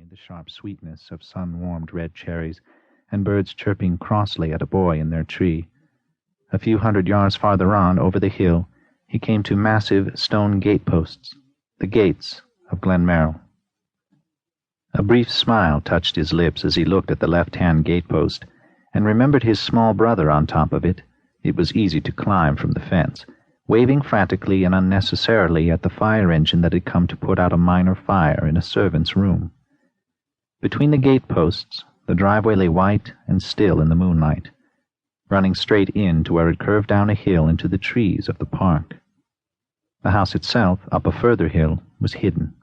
the sharp sweetness of sun-warmed red cherries, and birds chirping crossly at a boy in their tree. A few 100 yards farther on, over the hill, he came to massive stone gateposts, the gates of Glenmerrill. A brief smile touched his lips as he looked at the left-hand gatepost, and remembered his small brother on top of it. It was easy to climb from the fence, waving frantically and unnecessarily at the fire engine that had come to put out a minor fire in a servant's room. Between the gateposts, the driveway lay white and still in the moonlight, running straight in to where it curved down a hill into the trees of the park. The house itself, up a further hill, was hidden.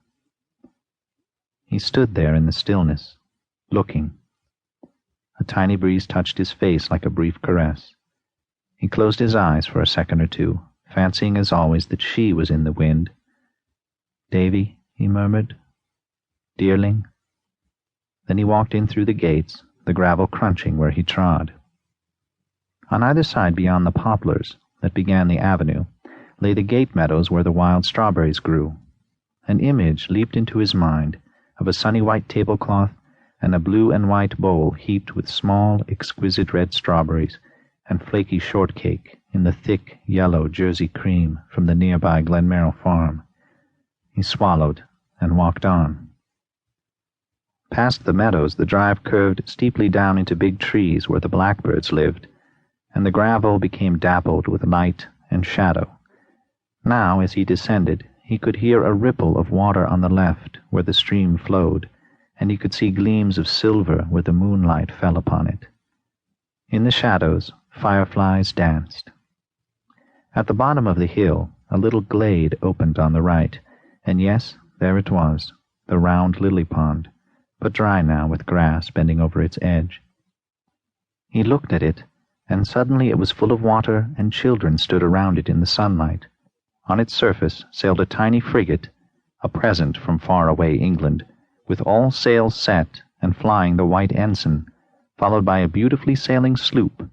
He stood there in the stillness, looking. A tiny breeze touched his face like a brief caress. He closed his eyes for a second or two, fancying as always that she was in the wind. "Davy," he murmured. "Dearling." Then he walked in through the gates, the gravel crunching where he trod. On either side beyond the poplars that began the avenue lay the gate meadows where the wild strawberries grew. An image leaped into his mind of a sunny white tablecloth and a blue and white bowl heaped with small, exquisite red strawberries and flaky shortcake in the thick, yellow Jersey cream from the nearby Glenmerrill farm. He swallowed and walked on. Past the meadows, the drive curved steeply down into big trees where the blackbirds lived, and the gravel became dappled with light and shadow. Now, as he descended, he could hear a ripple of water on the left where the stream flowed, and he could see gleams of silver where the moonlight fell upon it. In the shadows, fireflies danced. At the bottom of the hill, a little glade opened on the right, and yes, there it was, the round lily pond, but dry now with grass bending over its edge. He looked at it, and suddenly it was full of water, and children stood around it in the sunlight. On its surface sailed a tiny frigate, a present from far-away England, with all sails set and flying the white ensign, followed by a beautifully sailing sloop.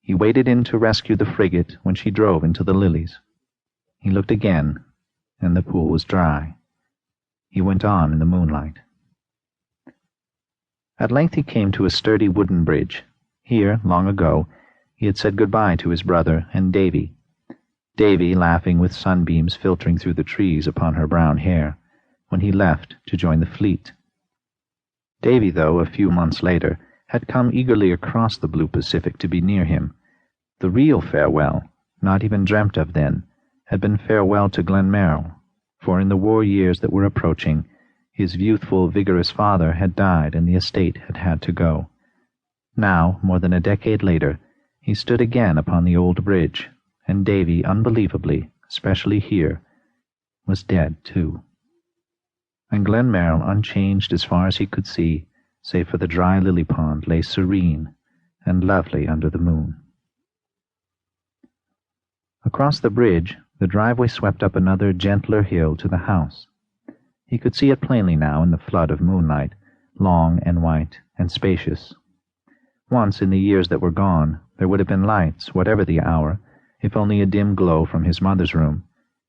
He waded in to rescue the frigate when she drove into the lilies. He looked again, and the pool was dry. He went on in the moonlight. At length he came to a sturdy wooden bridge. Here, long ago, he had said goodbye to his brother and Davy. Davy laughing with sunbeams filtering through the trees upon her brown hair, when he left to join the fleet. Davy, though, a few months later, had come eagerly across the blue Pacific to be near him. The real farewell, not even dreamt of then, had been farewell to Glenmerrill, for in the war years that were approaching, his youthful, vigorous father had died and the estate had had to go. Now, more than a decade later, he stood again upon the old bridge, and Davy, unbelievably, especially here, was dead too. And Glenmerrill, unchanged as far as he could see, save for the dry lily pond, lay serene and lovely under the moon. Across the bridge, the driveway swept up another gentler hill to the house. He could see it plainly now in the flood of moonlight, long and white and spacious. Once, in the years that were gone, there would have been lights, whatever the hour, if only a dim glow from his mother's room,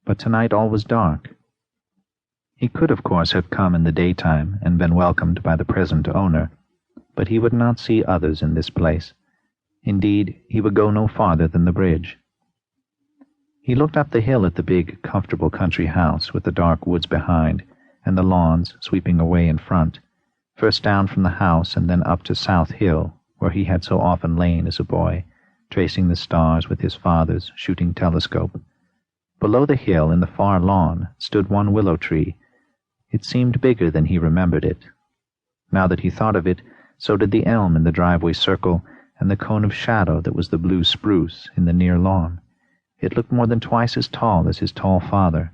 but tonight all was dark. He could, of course, have come in the daytime and been welcomed by the present owner, but he would not see others in this place. Indeed, he would go no farther than the bridge. He looked up the hill at the big, comfortable country house with the dark woods behind and the lawns sweeping away in front, first down from the house and then up to South Hill, where he had so often lain as a boy, tracing the stars with his father's shooting telescope. Below the hill, in the far lawn, stood one willow tree. It seemed bigger than he remembered it. Now that he thought of it, so did the elm in the driveway circle and the cone of shadow that was the blue spruce in the near lawn. It looked more than twice as tall as his tall father.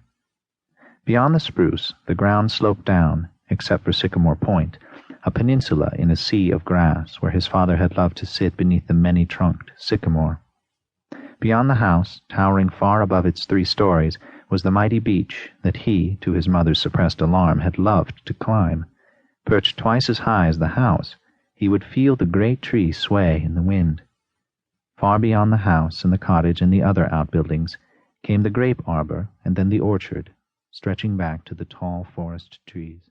Beyond the spruce, the ground sloped down, except for Sycamore Point, a peninsula in a sea of grass where his father had loved to sit beneath the many-trunked sycamore. Beyond the house, towering far above its 3 stories, was the mighty beech that he, to his mother's suppressed alarm, had loved to climb. Perched twice as high as the house, he would feel the great tree sway in the wind. Far beyond the house and the cottage and the other outbuildings came the grape arbor and then the orchard, stretching back to the tall forest trees.